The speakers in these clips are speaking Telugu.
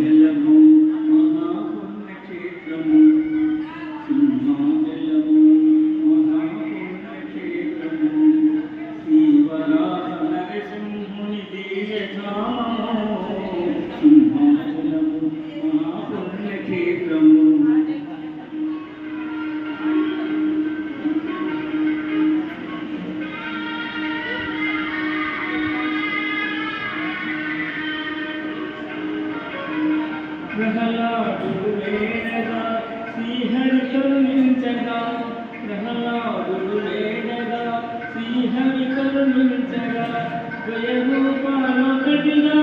సింహాచలము మహాపుణ్యక్షేత్రము సింహాచలము మహాపుణ్యక్షేత్రము శ్రీవరాహ నరసింహుని దివ్యధామము సింహాచలము మహాపుణ్యక్షేత్రము ప్రహ్లాదుడు వేడగా శ్రీహరి కరుణించగా ప్రహ్లాదుడు వేడగా శ్రీహరి కరుణించగా ద్వయరూపాలొకటిగా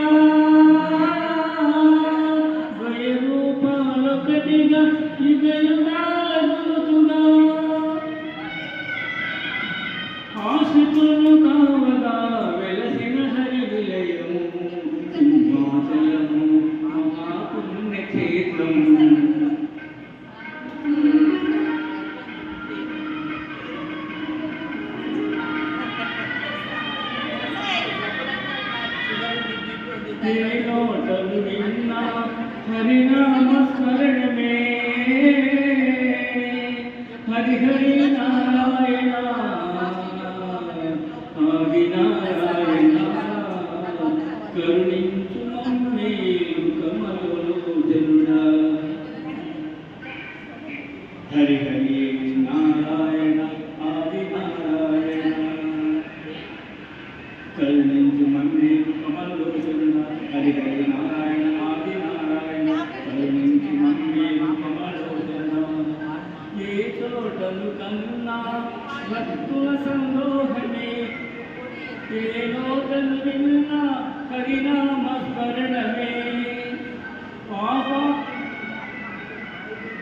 యుగయుగాల గురుతుగా ఆశితులు కావగా వెలసిన హరి విలయము సింహాచలము మహాపుణ్యక్షేత్రము నోటలు విన్నా హరినామ స్మరణమే హరి హరి నారాయణ ఆది నారాయణ కరుణించు మమ్మేలు కమలోచనుడా హరి హరి నారాయణ ఆది నారాయణ కరుణించు మమ్మేలు కమలోచనుడా హరి హరి నారాయణ ఆది నారాయణ కరుణించు మమ్మేలు కమలోచనుడా ఏ చోటలు కన్నా భక్తుల సందోహమే ఏ లోకలు విన్నా హరినామ స్మరణమే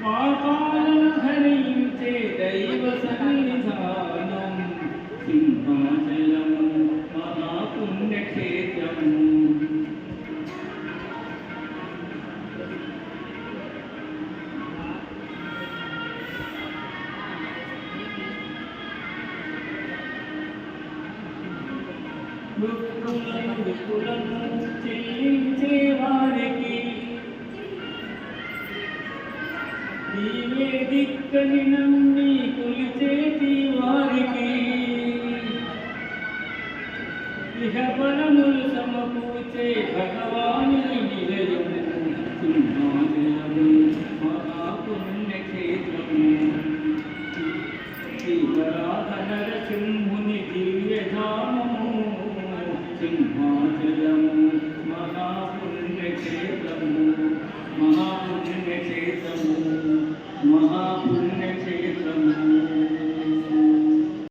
పాపాలను హరించే దైవ సన్నిధానం సింహాచలము మహాపుణ్యక్షేత్రము దుఃఖులను చెల్లించే వారికి నీవే దిక్కని నమ్మి కొలిచేటి వారికి ఇహపరములు సమకూర్చే భగవానుని నిలయము సింహాచలము మహాపుణ్యక్షేత్రము శ్రీవరాహ నరసింహుని దివ్యధామము సింహాచలము మహాపుణ్యక్షేత్రము మహాపుణ్యక్షేత్రము మహాపుణ్య